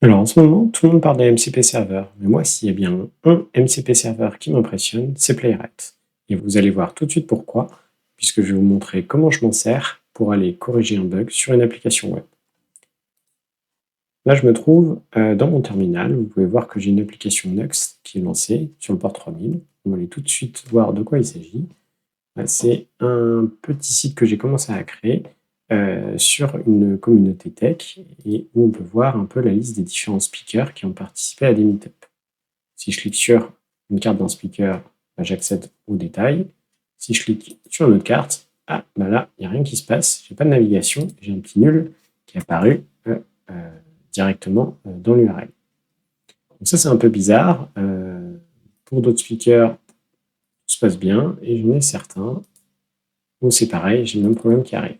Alors en ce moment, tout le monde parle de MCP Server, mais moi, s'il y a bien un MCP Server qui m'impressionne, c'est Playwright. Et vous allez voir tout de suite pourquoi, puisque je vais vous montrer comment je m'en sers pour aller corriger un bug sur une application web. Là, je me trouve dans mon terminal. Vous pouvez voir que j'ai une application Nux qui est lancée sur le port 3000. On va aller tout de suite voir de quoi il s'agit. C'est un petit site que j'ai commencé à créer sur une communauté tech et où on peut voir un peu la liste des différents speakers qui ont participé à des meetups. Si je clique sur une carte d'un speaker, j'accède aux détails. Si je clique sur une autre carte, là, il n'y a rien qui se passe, j'ai pas de navigation, j'ai un petit nul qui est apparu directement dans l'URL. Donc ça, c'est un peu bizarre. Pour d'autres speakers, tout se passe bien, et j'en ai certains où c'est pareil, j'ai le même problème qui arrive.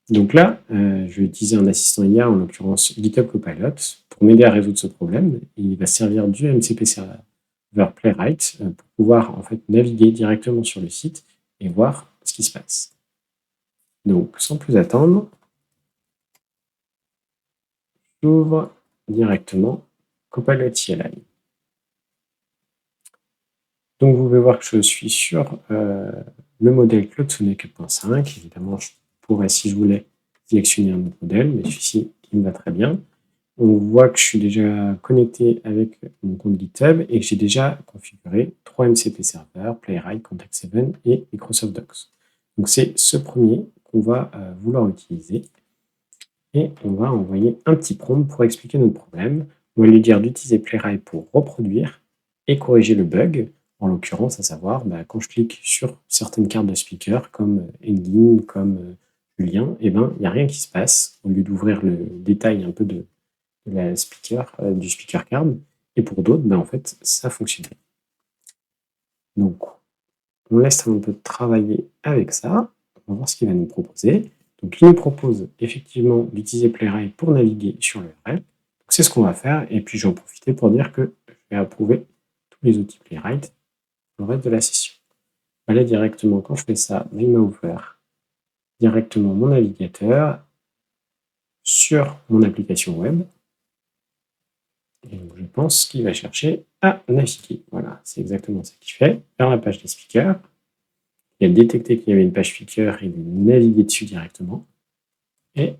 Donc là, je vais utiliser un assistant IA, en l'occurrence GitHub Copilot, pour m'aider à résoudre ce problème. Il va servir du MCP Server Playwright pour pouvoir en fait naviguer directement sur le site et voir ce qui se passe. Donc, sans plus attendre, j'ouvre directement Copilot CLI. Donc, vous pouvez voir que je suis sur le modèle Claude Sonnet 4.5. Évidemment, je pourrais, si je voulais, sélectionner un autre modèle, mais celui-ci, il me va très bien. On voit que je suis déjà connecté avec mon compte GitHub et que j'ai déjà configuré 3 MCP serveurs, Playwright, Contact7 et Microsoft Docs. Donc c'est ce premier qu'on va vouloir utiliser et on va envoyer un petit prompt pour expliquer notre problème. On va lui dire d'utiliser Playwright pour reproduire et corriger le bug, en l'occurrence, à savoir quand je clique sur certaines cartes de speaker comme Engin, comme Julien, il n'y a rien qui se passe au lieu d'ouvrir le détail un peu du speaker card, et pour d'autres, en fait, ça fonctionnait. Donc, on laisse un peu travailler avec ça, on va voir ce qu'il va nous proposer. Donc, il nous propose effectivement d'utiliser Playwright pour naviguer sur l'URL. C'est ce qu'on va faire, et puis j'en profiter pour dire que je vais approuver tous les outils Playwright pour le reste de la session. Là, directement, quand je fais ça, il m'a ouvert directement mon navigateur sur mon application web. Et donc, je pense qu'il va chercher à naviguer. Voilà, c'est exactement ce qu'il fait. Vers la page des speakers. Il a détecté qu'il y avait une page speaker et il a navigué dessus directement. Et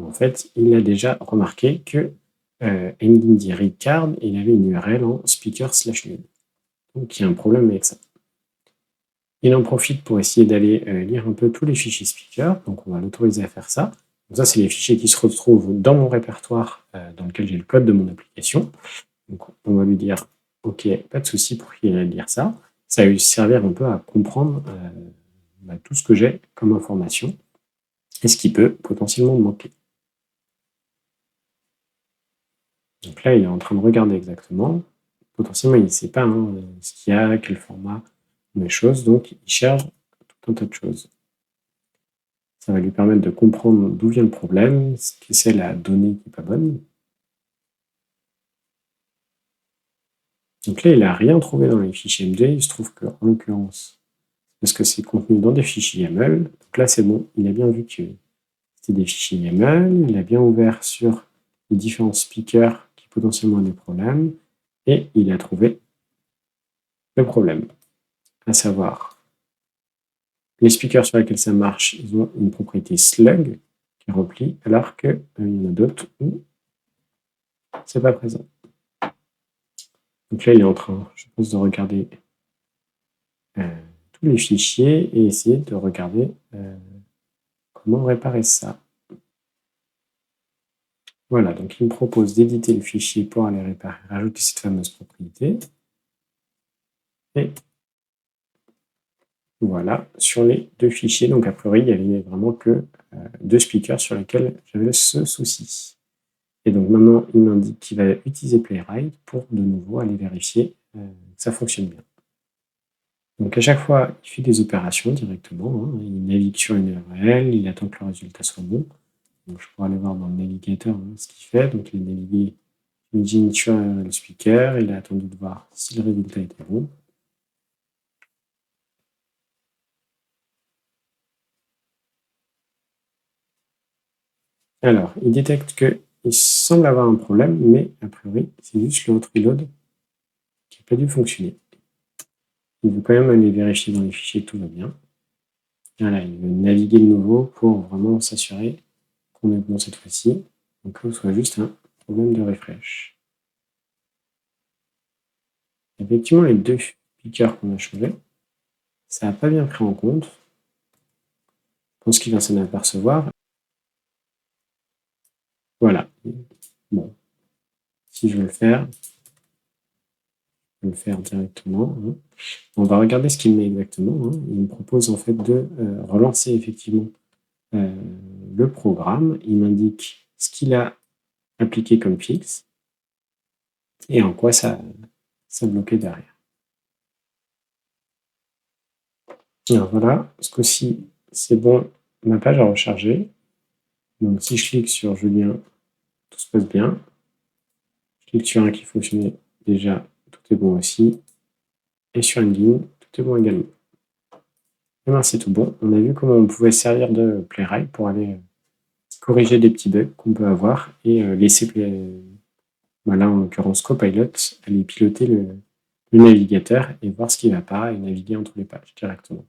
en fait, il a déjà remarqué que Engin Read Card, il avait une URL en speaker/nul. Donc, il y a un problème avec ça. Il en profite pour essayer d'aller lire un peu tous les fichiers speaker. Donc, on va l'autoriser à faire ça. Donc, ça, c'est les fichiers qui se retrouvent dans mon répertoire dans lequel j'ai le code de mon application. Donc, on va lui dire « Ok, pas de souci pour qu'il aille lire ça ». Ça va lui servir un peu à comprendre tout ce que j'ai comme information et ce qui peut potentiellement me manquer. Donc là, il est en train de regarder exactement. Potentiellement, il ne sait pas ce qu'il y a, quel format, mes choses. Donc, il cherche tout un tas de choses. Ça va lui permettre de comprendre d'où vient le problème, ce que c'est la donnée qui n'est pas bonne. Donc là, il n'a rien trouvé dans les fichiers MD. Il se trouve qu'en l'occurrence, parce que c'est contenu dans des fichiers YAML, donc là, c'est bon. Il a bien vu que c'était des fichiers YAML. Il a bien ouvert sur les différents speakers qui potentiellement ont des problèmes. Et il a trouvé le problème, à savoir les speakers sur lesquels ça marche, ils ont une propriété slug qui est remplie, alors qu'il y en a d'autres où c'est pas présent. Donc là, il est en train, je pense, de regarder tous les fichiers et essayer de regarder comment réparer ça. Voilà, donc il me propose d'éditer le fichier pour aller réparer, rajouter cette fameuse propriété. Et voilà, sur les deux fichiers, donc a priori, il n'y avait vraiment que deux speakers sur lesquels j'avais ce souci. Et donc maintenant, il m'indique qu'il va utiliser Playwright pour de nouveau aller vérifier que ça fonctionne bien. Donc à chaque fois, il fait des opérations directement. Il navigue sur une URL, il attend que le résultat soit bon. Donc je pourrais aller voir dans le navigateur ce qu'il fait. Donc il a navigué Engine sur le speaker, il a attendu de voir si le résultat était bon. Alors, il détecte qu'il semble avoir un problème, mais a priori, c'est juste le reload qui n'a pas dû fonctionner. Il veut quand même aller vérifier dans les fichiers que tout va bien. Voilà, il veut naviguer de nouveau pour vraiment s'assurer qu'on est bon cette fois-ci. Donc là, ce soit juste un problème de refresh. Effectivement, les deux piqueurs qu'on a changés, ça n'a pas bien pris en compte. Je pense qu'il va s'en apercevoir. Voilà. Bon. Si je veux le faire, je vais le faire directement. Hein. On va regarder ce qu'il met exactement. Hein. Il me propose en fait de relancer effectivement le programme. Il m'indique ce qu'il a appliqué comme fixe et en quoi ça bloquait derrière. Alors voilà, ce coup-ci, c'est bon, ma page a rechargé. Donc si je clique sur Julien, tout se passe bien. Je clique sur un qui fonctionnait déjà, tout est bon aussi. Et sur Engine, tout est bon également. Et bien c'est tout bon. On a vu comment on pouvait servir de Playwright pour aller corriger des petits bugs qu'on peut avoir et laisser, voilà, en l'occurrence Copilot, aller piloter le navigateur et voir ce qui ne va pas et naviguer entre les pages directement.